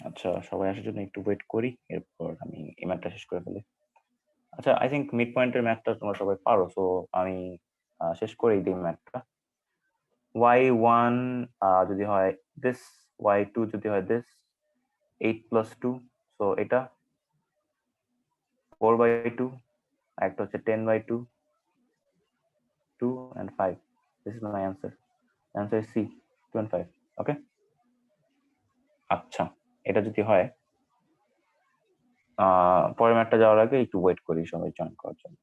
আচ্ছা, সবাই আসার জন্য একটু ওয়েট করি, এরপর আমি এই ম্যাথটা শেষ করে ফেলি। আচ্ছা, আই থিঙ্ক মিড পয়েন্টের ম্যাথটা তোমরা সবাই পারো, সো আমি শেষ করেই দিই ম্যাথটা। y1 যদি হয় দিস, y2 যদি হয় দিস, 8 প্লাস 2, সো এটা 4/2, একটা হচ্ছে 10/2, 2 and 5. This is my answer. Answer is C, 2 and 5. Okay? আচ্ছা, এটা যদি হয়, পরের ম্যাথটা যাওয়ার আগে একটু ওয়েট করি সবাই জয়েন করার জন্য।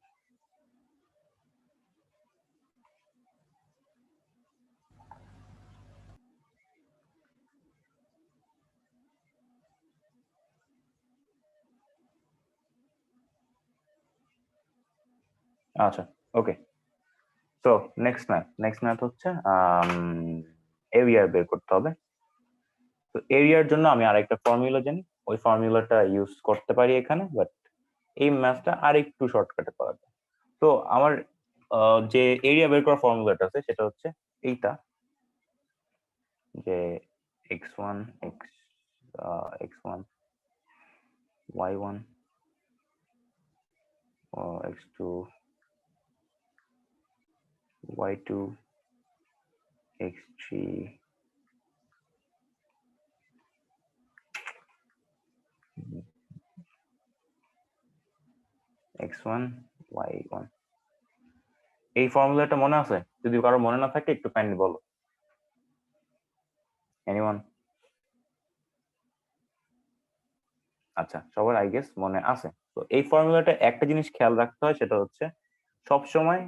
আচ্ছা, ওকে। সো নেক্সট ম্যাথ হচ্ছে এরিয়া বের করতে হবে। তো এরিয়ার জন্য আমি আরেকটা ফর্মুলা জানি, ওই ফর্মুলাটা ইউজ করতে পারি এখানে, বাট এই ম্যাথটা আরেকটু শর্টকাটে করা যায়। তো আমার যে এরিয়া বের করার ফর্মুলাটা আছে সেটা হচ্ছে এইটা, যে x1 x1 y1 x2 y2 x3 x1 y1। এই ফর্মুলাটা মনে আছে? যদি কারো মনে না থাকে একটু কাইন্ডলি বলো। এনিওয়ান? আচ্ছা, সবার আই গেস মনে আছে। তো এই ফর্মুলাটা একটা জিনিস খেয়াল রাখতে হয়, সেটা হচ্ছে সব সময়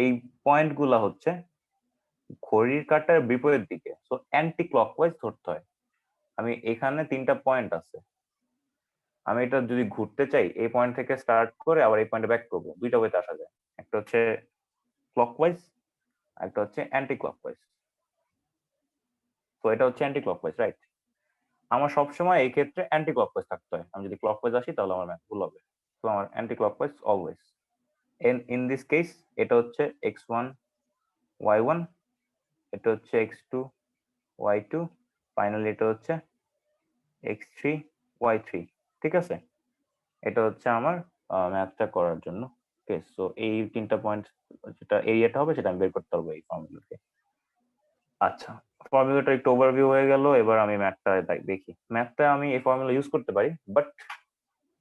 এই পয়েন্ট গুলা হচ্ছে ঘড়ির কাঁটার বিপরীত দিকে, সো অ্যান্টি ক্লকওয়াইজ ধরতে হয়। আমি এখানে 3টা পয়েন্ট আছে, আমি এটা যদি ঘুরতে চাই এই পয়েন্ট থেকে স্টার্ট করে আবার এই পয়েন্টে ব্যাক করবো, দুইটা ওয়েতে আসা যায়। একটা হচ্ছে ক্লকওয়াইজ, একটা হচ্ছে অ্যান্টি ক্লকওয়াইজ। তো এটা হচ্ছে অ্যান্টি ক্লকওয়াইজ, রাইট? আমার সবসময় এই ক্ষেত্রে অ্যান্টি ক্লকওয়াইজ থাকতে হয়। আমি যদি ক্লকওয়াইজ আসি তাহলে আমার ম্যাথ ভুল হবে। তো আমার anti clockwise always. In this case এটা হচ্ছে x1 y1, এটা হচ্ছে x2 y2, ফাইনালি এটা হচ্ছে x3 y3। ঠিক আছে? এটা হচ্ছে আমার ম্যাথটা করার জন্য। ওকে, সো এই 3টা পয়েন্ট যেটা এরিয়াটা হবে সেটা আমি বের করতে পারবো এই ফর্মুলাতে। আচ্ছা, ফর্মুলাটা একটু ওভারভিউ হয়ে গেল, এবার আমি ম্যাথটা দেখি। ম্যাথটা আমি এই ফর্মুলা ইউজ করতে পারি, বাট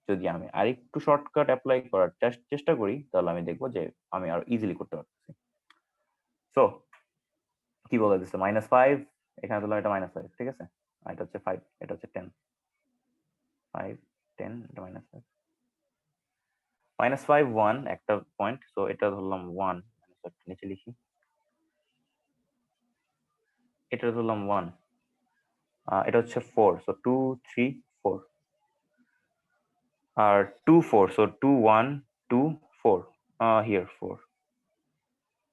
যদি আমি আরেকটু শর্টকাট অ্যাপ্লাই করার চেষ্টা করি তাহলে আমি দেখবো যে আমি আরো ইজিলি করতে পারতেছি। সো কি বলে দিচ্ছে, -5, এখানে ধরলাম এটা -5, ঠিক আছে? আর এটা হচ্ছে 5, এটা হচ্ছে 10, 5 10, এটা -5, -5 1 একটা পয়েন্ট, সো এটা ধরলাম 1, নিচে লিখি, এটা ধরলাম 1, এটা হচ্ছে 4, সো 2 3 4, আর 2 4, সো 2 1 2 4, হিয়ার 4।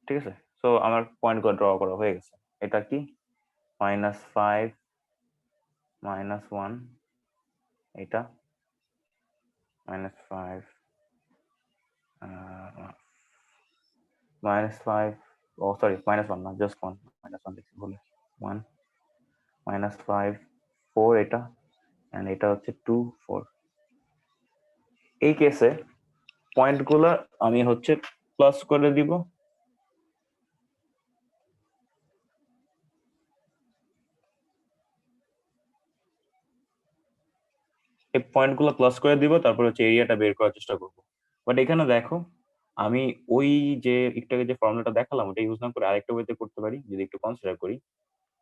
ঠিক আছে? সো আমার পয়েন্ট গুলো ড্র করা হয়ে গেছে। এটা কি? -5 -1, এটা -5 -5, ও সরি -1 না, জাস্ট 1, -1 লিখছি ভুলে, 1 -5 4, এটা এন্ড এটা হচ্ছে 2 4। এই কেসে পয়েন্ট গুলো আমি হচ্ছে প্লাস করে দিব। এই পয়েন্ট গুলো প্লাস করে দিব, তারপর হচ্ছে এরিয়াটা বের করার চেষ্টা করব। বাট এখানে দেখো, আমি ওই যে একটু আগে যে ফর্মুলাটা দেখালাম ওটা ইউজ না করে আরেকটা ওয়েতে করতে পারি, যদি একটু কনসিডার করি।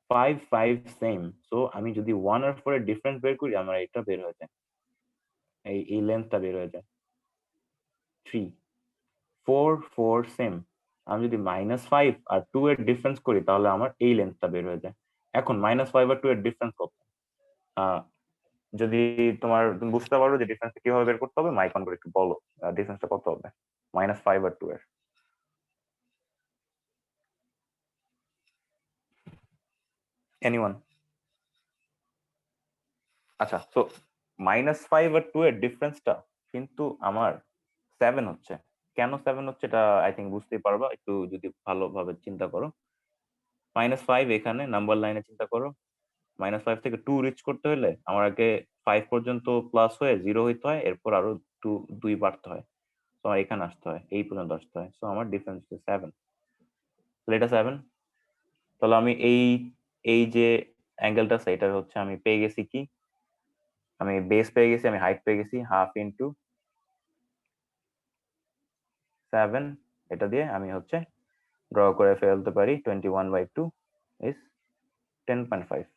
5 5 সেম, সো আমি যদি 1 আর 4 এর ডিফারেন্স বের করি আমার এটা বের হয়ে যায়, এই লেন্থটা বের হয়ে যায় 3। 4 4 সেম, আমি যদি -5 আর 2 এর ডিফারেন্স করি তাহলে আমার এই লেন্থটা বের হয়ে যায়। এখন -5 আর 2 এর ডিফারেন্স কত? যদি তুমি বুঝতে পারো যে ডিফারেন্সটা কিভাবে বের করতে হবে, মাইক অন করে একটু বলো ডিফারেন্সটা কত হবে -5 আর 2 এর। এনিওয়ান? আচ্ছা, সো -5 আর 2 এর ডিফারেন্সটা কিন্তু আমার 7 হচ্ছে। কেন 7 হচ্ছে এটা আই থিঙ্ক বুঝতেই পারবা একটু যদি ভালোভাবে চিন্তা করো। -5 এখানে নাম্বার লাইনে চিন্তা করো, -5 থেকে 2 রিচ করতে হলে আমার আগে 5 পর্যন্ত প্লাস হয়ে 0 হইতে হয়, এরপর আরো 2 বাড়তে হয়। তো আমার এখানে আসতে হয়, এই পর্যন্ত আসতে হয়। সো আমার ডিফারেন্স হচ্ছে 7। তাহলে এটা 7। তাহলে আমি এই যে অ্যাঙ্গেলটা আছে এটা হচ্ছে আমি পেয়ে গেছি কি, আমি বেস পেয়ে গেছি, আমি হাইট পেয়ে গেছি 1/2 ইনটু 7। এটা দিয়ে আমি হচ্ছে ড্র করে ফেলতে পারি 21/2 ইজ 10.5।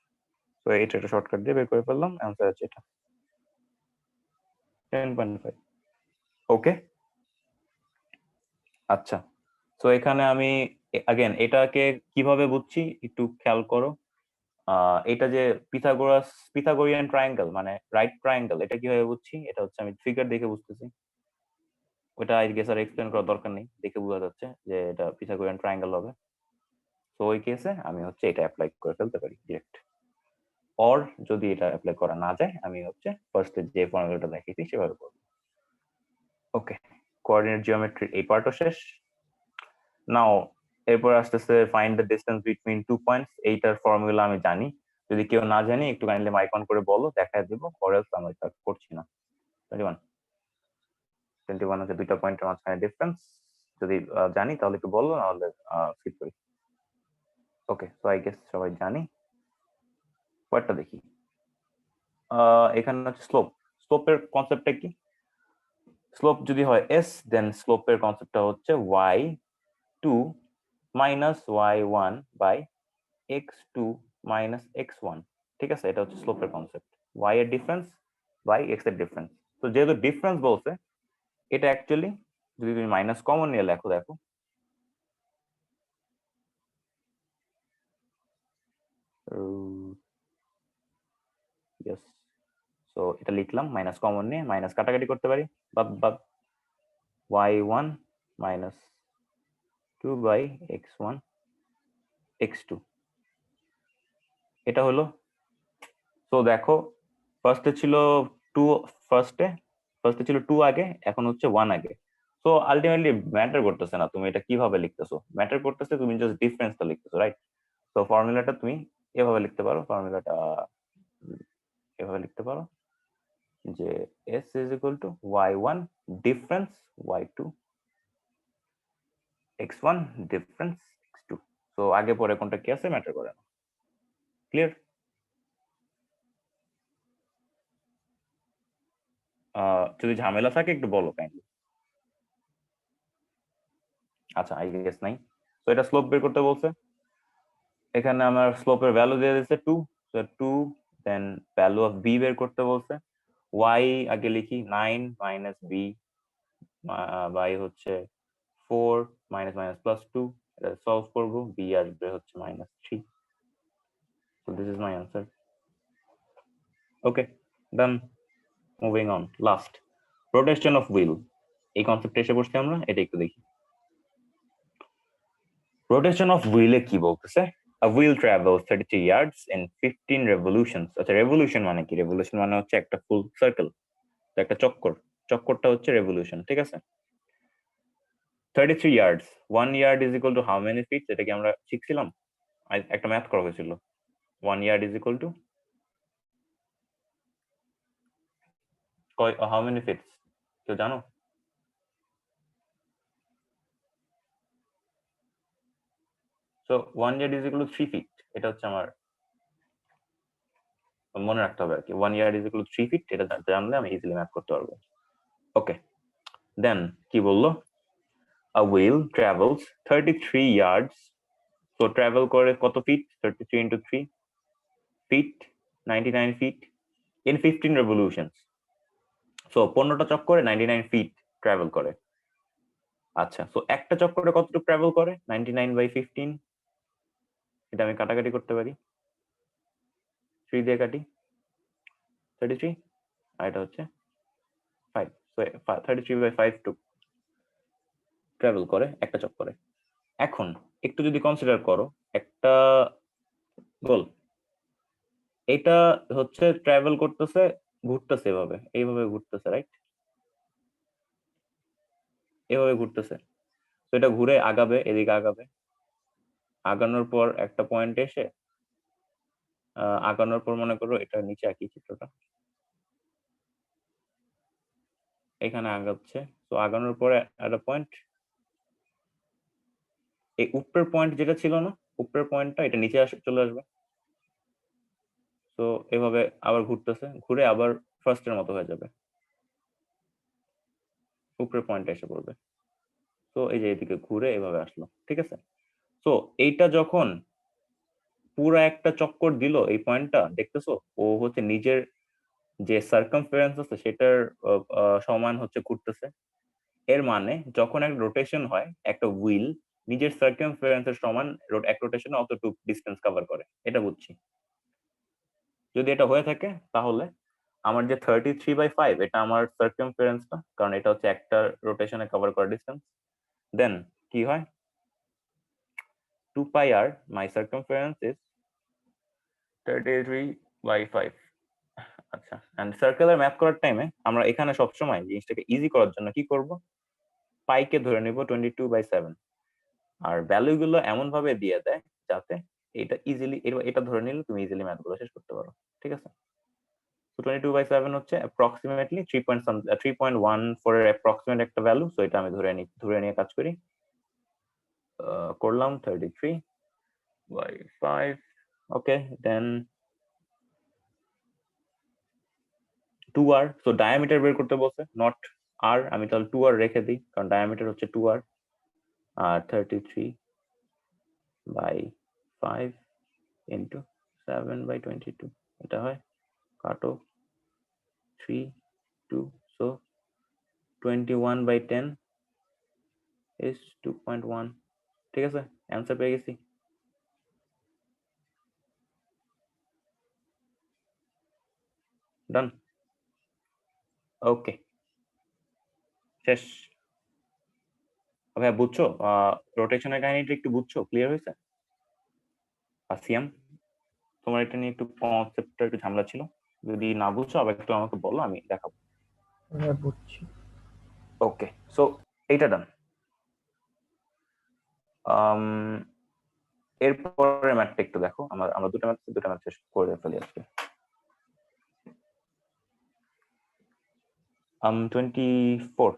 তো এটা একটা শর্টকাট দিয়ে বের করে ফেললাম, অ্যান্সার হচ্ছে এটা 10.5। ওকে, আচ্ছা। তো এখানে আমি এটাকে কিভাবে বুঝছি একটু খেয়াল করো। এটা যে পিথাগোরিয়ান ট্রায়াঙ্গেল মানে রাইট ট্রায়াঙ্গেল, এটা কিভাবে বুঝছি, এটা হচ্ছে আমি ফিগার দেখে বুঝতেছি। ওটা আই গেস আর এক্সপ্লেন করার দরকার নেই, দেখে বোঝা যাচ্ছে যে এটা পিথাগোরিয়ান ট্রায়াঙ্গেল হবে। তো ওই কেসে আমি হচ্ছে এটা অ্যাপ্লাই করে ফেলতে পারি ডিরেক্ট। অর যদি এটা অ্যাপ্লাই করা না যায়, আমি হচ্ছে ফার্স্টে যে ফর্মুলাটা দেখিয়েছি সেভাবে করব। ওকে, কোঅর্ডিনেট জিওমেট্রি এই পার্টও শেষ। নাও এরপর আসতেছে find the distance between 2 points. এইটার ফর্মুলা আমি জানি, যদি কেউ না জানি একটু কাইন্ডলি মাইক অন করে বলো, দেখায় দেবো, অর এলস আমি এটা করছি না। 21 21 হচ্ছে দুইটা পয়েন্টের মাঝখানে ডিফারেন্স। যদি জানি তাহলে একটু বলো, নাহলে স্কিপ করি। ওকে, সো আই গেস সবাই জানি। পরেরটা দেখি। এখানে হচ্ছে স্লোপ। স্লোপের কনসেপ্টটা কি? স্লোপ যদি হয় এস, দেন স্লোপের কনসেপ্টটা হচ্ছে y2 minus y1 by x2 minus x1। ঠিক আছে, এটা হচ্ছে স্লোপের কনসেপ্ট, y এর ডিফারেন্স বাই x এর ডিফারেন্স। তো যেহেতু ডিফারেন্স বলছে, এটা অ্যাকচুয়ালি যদি তুমি মাইনাস কমন নিয়ে লেখো, দেখো ইয়েস। সো এটা লিখলাম, মাইনাস কমন নিয়ে মাইনাস কাটাকাটি করতে পারি, বাদ বাদ y1 minus 2 by x1 x2, এটা হলো। তো দেখো ফার্স্টে ছিল 2, ফার্স্টে ছিল 2 আগে, এখন হচ্ছে 1 আগে। তো আলটিমেটলি ম্যাটার করতেছে না তুমি এটা কিভাবে লিখতেছো, ম্যাটার করতেছে তুমি জাস্ট ডিফারেন্সটা লিখতেছো, রাইট? তো ফর্মুলাটা তুমি এভাবে লিখতে পারো, ফর্মুলাটা এভাবে লিখতে পারো যে s is equal two y1 difference y2 x1 difference x2। তো আগে পরে কোনটা কি আছে ম্যাটার করে না। ক্লিয়ার? যদি ঝামেলা থাকে একটু বলো কাইন্ডলি। আচ্ছা, আই গেস নাই। তো এটা স্লোপ বের করতে বলছে, এখানে আমার স্লোপের ভ্যালু দিয়ে দিয়েছে 2। তো 2, দেন ভ্যালু অফ বি বের করতে বলছে। y আগে লিখি 9 মাইনাস বি বাই হচ্ছে 4 মাইনাস মাইনাস প্লাস 2। এটা সলভ করবো, বি আসবে হচ্ছে -3। So this is my answer. Okay, done. Moving on. Last, rotation of wheel. এই কনসেপ্টে এসে বসছি আমরা, এটা একটু দেখি। রোটেশন অফ হুইলে কি বলতেছে? A wheel travels 33 yards in 15 revolutions. আচ্ছা, রেভলিউশন মানে কি? রেভলিউশন মানে হচ্ছে একটা ফুল সার্কেল, একটা চক্কর। চক্করটা হচ্ছে রেভলিউশন, ঠিক আছে? 33 yards, 1 yard is equal to how many feet? এটা কি আমরা শিখছিলাম? একটা ম্যাথ করা হয়েছিল। 1 yard is equal to how many feets? কেউ জানো? So 1 yard is equal to 3 feet. এটা হচ্ছে আমার মনে রাখতে হবে আর কি। 1 yard is equal to 3 feet, এটা জানলে আমি ইজিলি ম্যাথ করতে পারবো। ওকে, দেন কি বললো? A wheel travels 33 yards. So travel করে কত fit? 33 into 3 feet, 99 feet in 15 revolutions. So 15টা চক্করে 99 feet ট্রাভেল করে। আচ্ছা, সো একটা চক্করে কতটুকু ট্রাভেল করে? 99/15। এটা আমি কাটাকাটি করতে পারি, 3 দিয়ে কাটি 33, আর এটা হচ্ছে 5। সো 33/5 টু ট্রাভেল করে একটা চক্করে। এখন একটু যদি কনসিডার করো একটা গোল, এটা হচ্ছে ট্রাভেল করতেছে, ঘুরতেছে এভাবে, এইভাবে ঘুরতেছে, রাইট? এভাবে ঘুরতেছে। তো এটা ঘুরে আগাবে, এদিকে আগাবে, আগানোর পর একটা পয়েন্ট এসে আগানোর পর মনে করো এটা নিচে একই চিত্রটা এখানে আগাচ্ছে, তো আগানোর পরে একটা পয়েন্ট, এই উপরের পয়েন্ট যেটা ছিল না, উপরের পয়েন্টটা এটা নিচে চলে আসবে। তো এভাবে আবার ঘুরতেছে, ঘুরে আবার ফার্স্টের মতো হয়ে যাবে, উপরের পয়েন্টে এসে পড়বে। তো এই যে এদিকে ঘুরে এভাবে আসলো, ঠিক আছে। তো এইটা যখন পুরো একটা চক্কর দিল এই পয়েন্টটা, দেখতেছো ও হচ্ছে নিজের যে সার্কামফারেন্স আছে সেটার সমান হচ্ছে ঘুরতেছে। এর মানে যখন একটা রোটেশন হয়, একটা হুইল নিজের সার্কামফারেন্সের সমান এক রোটেশনে অতটুকু ডিস্টেন্স কভার করে, এটা বুঝছি। যদি এটা হয়ে থাকে তাহলে আমার যে 33/5 এটা আমার সার্কামফারেন্সটা, কারণ এটা হচ্ছে একটা রোটেশনে কভার করা ডিস্টেন্স। দেন কি হয়, 2 pi r, my circumference is 33/5। আচ্ছা, এন্ড সার্কেলের ম্যাথ করার টাইমে আমরা এখানে সবসময় জিনিসটাকে ইজি করার জন্য কি করব, পাইকে ধরে নিব 22/7, আর ভ্যালু গুলো এমন ভাবে দিয়ে দেয় যাতে এটা ইজিলি, এটা ধরে নিলে তুমি ইজিলি ম্যাথ গুলো শেষ করতে পারো, ঠিক আছে। তো 22/7 হচ্ছে অ্যাপ্রক্সিমেটলি 3.14 এর অ্যাপ্রক্সিমেট একটা ভ্যালু। সো এটা আমি ধরে নিয়ে কাজ করি, করলাম 33/5। ওকে, দেন 2r, সো ডায়ামিটার বের করতে বলছে, নট আর, আমি তাহলে 2r রেখে দিই কারণ ডায়ামিটার হচ্ছে 2r। আর 33/5 ইন্টু 7/22, এটা হয়, কাটো 3 2, so 21/10 is 2.1, ঠিক আছে, অ্যান্সার পেয়ে গেছি। ডান, ওকে, শেষ। ওকে, বুঝছো রোটেশনের কাহিনীটা একটু বুঝছো, ক্লিয়ার হয়েছে? আসিয়াম, তোমার এটা নিয়ে একটু কনসেপ্টটা একটু ঝামেলা ছিল, যদি না বুঝছো আবার একটু আমাকে বলো, আমি দেখাবো। হ্যাঁ বুঝছি। ওকে, সো এইটা ডান। এরপরে ম্যাথটা একটু দেখো, আমরা দুটো ম্যাথ শেষ করে ফেলি আজকে। 24,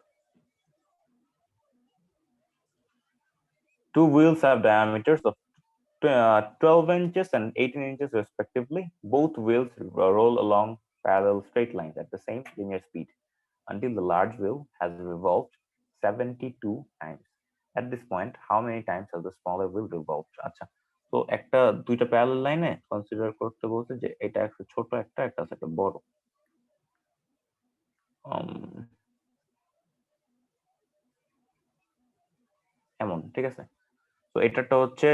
two wheels have diameters of 12 inches and 18 inches respectively. Both wheels roll along parallel straight lines at the same linear speed until the large wheel has revolved 72 times. At this point, how many times has the smaller wheel revolved? আচ্ছা, তো একটা দুইটা parallel লাইনে consider করতে বলতে যে এটা একটা ছোট একটা আছে একটা বড়। এমন, ঠিক আছে। তো এটাটা হচ্ছে,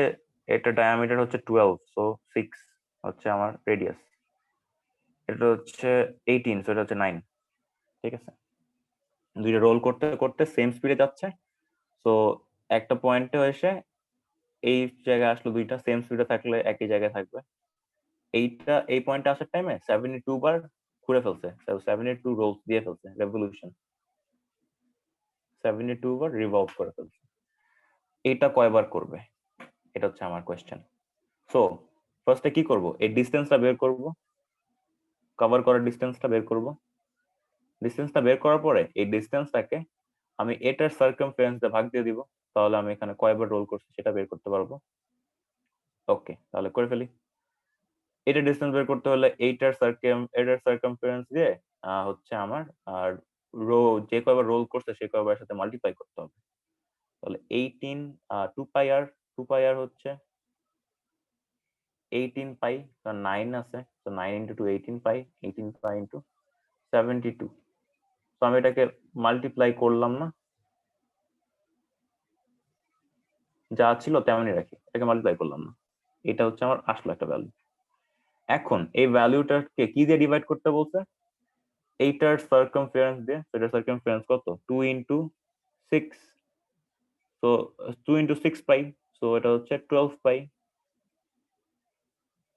এটা ডায়ামিটার হচ্ছে 12, সো 6 হচ্ছে আমার রেডিয়াস, এটা হচ্ছে 18, সো এটা হচ্ছে 9, ঠিক আছে। দুইটা রোল করতে করতে সেম স্পিডে যাচ্ছে, তো একটা পয়েন্টে এসে এই জায়গায় আসলো, দুইটা সেম স্পিডে থাকলে একই জায়গায় থাকবে। এই পয়েন্টে আসার টাইমে 72 বার ঘুরে ফেলছে, 72 রোলস দিয়ে ফেলছে, রেভলিউশন 72 বার রিভলভ করে ফেলছে। এটা কয়বার করবে, এটা হচ্ছে আমার কোয়েশ্চেন। সো ফার্স্টে কি করব, এই ডিসটেন্সটা বের করব, কভার করার ডিসটেন্সটা বের করব। ডিসটেন্সটা বের করার পরে এই ডিসটেন্সটাকে আমি এটার সার্কামফারেন্স দিয়ে ভাগ দিয়ে দিব, তাহলে আমি এখানে কয়বার রোল করছি সেটা বের করতে পারবো। ওকে, তাহলে করে ফেলি। এটা ডিসটেন্স বের করতে হলে এটার সার্কামফারেন্স দিয়ে হচ্ছে আমার আর রো যে কয়বার রোল করছে সে কয়বার সাথে মাল্টিপ্লাই করতে হবে। তাহলে 18, 2 পাই আর, 2 পাই আর হচ্ছে 18 পাই, কারণ 9 আছে, তো 9 ইন্টু 2 18 পাই, 18 পাই ইন্টু 72। তো আমি এটাকে মাল্টিপ্লাই করলাম না, যা ছিল তেমনই রাখি, এটাকে মাল্টিপ্লাই করলাম না, এটা হচ্ছে আমার আসলো একটা ভ্যালু। এখন এই ভ্যালুটাকে কি দিয়ে ডিভাইড করতে বলছে, এইটার সার্কামফারেন্স দিয়ে। এটার সার্কামফারেন্স কত, 2 ইন্টু 6, তো 2 ইন্টু 6 পাই, সো এটা হচ্ছে 12 পাই।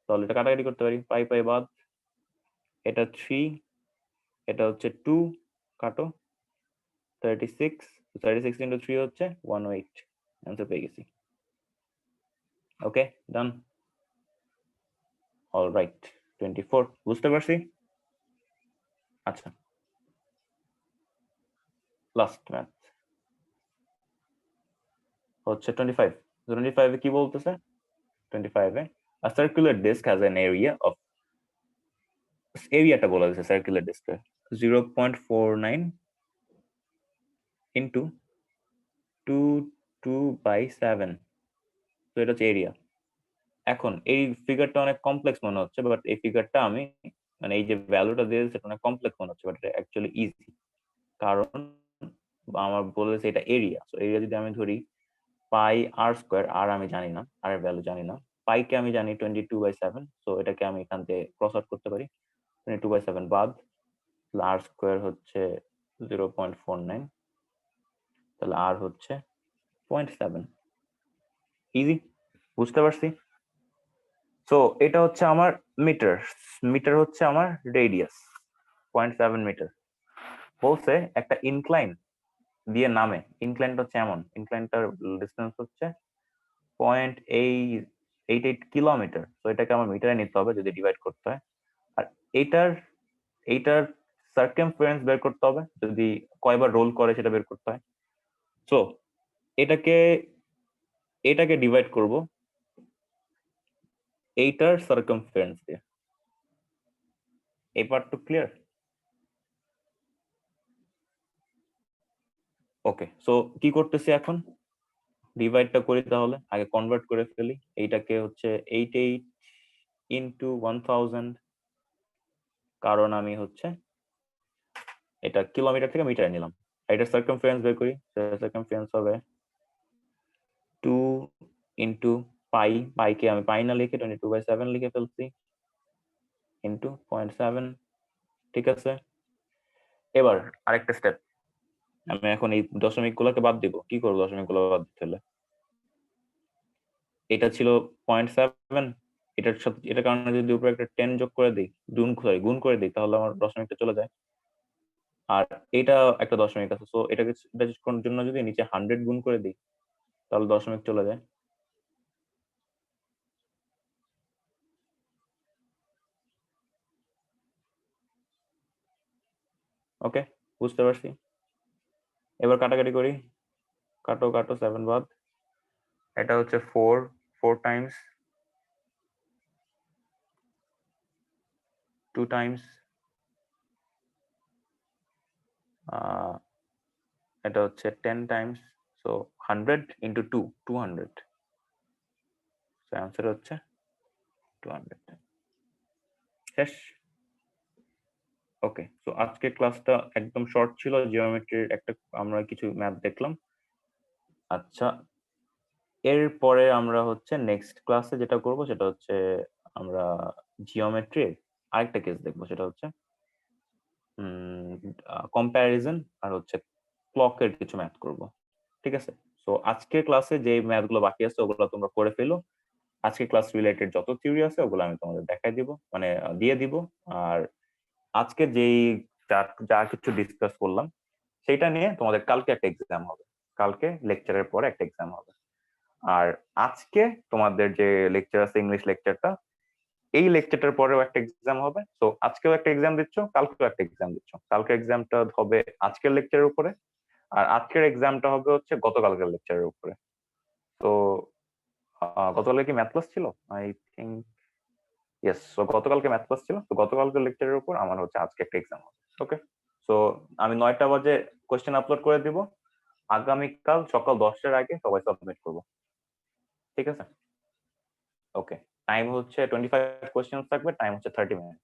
তাহলে এটা কাটাকাটি করতে পারি, পাই পাই বাদ, এটা 3, এটা হচ্ছে 2, কাটো 36, 36 ইন্টু 3 হচ্ছে 108, অ্যান্সার পেয়ে গেছি। ওকে, ডান। অলরাইট 24 বুঝতে পারছি। আচ্ছা লাস্ট ম্যাথ হচ্ছে 25 এ কি বলতেছে? 25 এ a circular disk has an area of এরিয়াটা বলা হয়েছে সার্কুলার ডিস্কের 0.49 ইন্টু 2/7, তো এটা হচ্ছে এরিয়া। এখন এই ফিগারটা অনেক কমপ্লেক্স মনে হচ্ছে, বাট এই ফিগারটা আমি মানে এই যে ভ্যালুটা দিয়েছে সেটা অনেক কমপ্লেক্স মনে হচ্ছে, বাট এটা অ্যাকচুয়ালি ইজি। কারণ আমার বলেছে এটা এরিয়া, তো এরিয়া যদি আমি ধরি পাই আর স্কোয়ার, আর আমি জানি না, আর এর ভ্যালু জানি না, পাইকে আমি জানি 22/7, তো এটাকে আমি এখান থেকে ক্রস আউট করতে পারি। 22/7 বাদ, আর স্কোয়ার হচ্ছে 0.49, তাহলে আর হচ্ছে 0.7। ইজি, বুঝতে পারছি। সো এটা হচ্ছে আমার মিটার, মিটার হচ্ছে আমার রেডিয়াস 0.7 মিটার। বলছে একটা ইনক্লাইন দিয়ে নামে, ইনক্লাইনটা হচ্ছে এমন, ইনক্লাইনটার ডিসটেন্স হচ্ছে 0.88 কিলোমিটার। তো এটাকে আমার মিটারে নিতে হবে যদি ডিভাইড করতে হয়। আর এইটার সার্কামফারেন্স বের করতে হবে যদি কয়বার রোল করে সেটা বের করতে হয়। সো এটাকে ডিভাইড করব এইটার সার্কামফারেন্স দিয়ে। এই পার্ট টু ক্লিয়ার? ওকে, সো কি করতেছি এখন, ডিভাইডটা করি, তাহলে আগে কনভার্ট করে ফেলি। এইটাকে হচ্ছে 88 ইন্টু 1000, কারণ আমি হচ্ছে এটা কিলোমিটার থেকে মিটারে নিলাম। এটার সার্কামফারেন্স বের করি, সার্কামফারেন্স হবে 2 ইন্টু পাই, পাইকে আমি পাই না লিখে 22/7 লিখে ফেলছি, ইন্টু 0.7। ঠিক আছে, এবার আরেকটা স্টেপ, আমি এখন এই দশমিক গুলোকে বাদ দিব। কি করবো দশমিক গুলো বাদ দিতে হলে? এটা ছিল 0.7, এটার সাথে এটার কারণে যদি উপরে একটা 10 যোগ করে দিই, গুণ করে দিই, তাহলে আমার দশমিকটা চলে যায়। আর এটা একটা দশমিক আছে, তো এটাকে এটার জন্য যদি নিচে 100 গুণ করে দিই, তাহলে দশমিক চলে যায়। ওকে, বুঝতে পারছি। এবার কাটাকাটি করি, কাটো কাটো, 7 বাদ, এটা হচ্ছে 4 টাইমস 2 টাইমস এটা হচ্ছে 10 Times, so 100 into 2, 200, so answer হচ্ছে 200। শেষ। ওকে, সো আজকে ক্লাসটা একদম শর্ট ছিল, জিওমেট্রির একটা আমরা কিছু ম্যাথ দেখলাম। আচ্ছা, এরপরে আমরা হচ্ছে নেক্সট ক্লাসে যেটা করব সেটা হচ্ছে আমরা জিওমেট্রির আরেকটা কেস দেখবো, সেটা হচ্ছে কম্প্যারিজন আর হচ্ছে ক্লকের কিছু ম্যাথ করব। ঠিক আছে, সো আজকের ক্লাসে যে ম্যাথগুলো বাকি আছে ওগুলো তোমরা করে ফেলো। আজকে ক্লাস রিলেটেড যত থিওরি আছে ওগুলো আমি তোমাদের দেখাই দিব, মানে দিয়ে দিব। আর আজকে যেই যা যা কিছু ডিসকাস করলাম সেটা নিয়ে তোমাদের কালকে একটা এক্সাম হবে, কালকে লেকচারের পরে একটা এক্সাম হবে। আর আজকে তোমাদের যে লেকচার আছে ইংলিশ লেকচারটা, এই লেকচারটার পরেও একটা এক্সাম হবে। তো আজকেও একটা এক্সাম দিচ্ছ, কালকেও একটা এক্সাম দিচ্ছ। কালকের এক্সামটা হবে আজকের লেকচারের উপরে, আর আজকের এক্সামটা হবে হচ্ছে গতকালকের লেকচারের উপরে। তো গতকালকে কি ম্যাথ ক্লাস ছিল? আই থিঙ্ক ইয়েস, তো গতকালকে ম্যাথ ক্লাস ছিল, তো গতকালকের লেকচারের উপর আমার হচ্ছে আজকে একটা এক্সাম হবে। ওকে, সো আমি 9টা বাজে কোশ্চেন আপলোড করে দিব, আগামীকাল সকাল 10টার আগে সবাই সাবমিট করবো। ঠিক আছে, ওকে। টাইম হচ্ছে 25 কোশ্চেন থাকবে, টাইম হচ্ছে 30 মিনিট।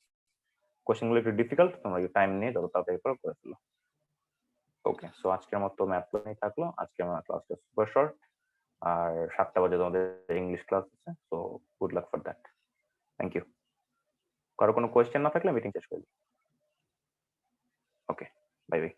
কোশ্চেন গুলো একটু ডিফিকাল্ট, তোমরা টাইম নিয়ে যত তাড়াতাড়ি করে ফেলো। ওকে, সো আজকের মতো ম্যাথ ক্লাস থাকলো, আজকে আমার ক্লাসটা সুপার শর্ট। আর 7টা বাজে তোমাদের ইংলিশ ক্লাস আছে, so good luck for that. Thank you. কারো কোনো কোয়েশ্চেন না থাকলে মিটিং শেষ করে দিই। Okay, bye by.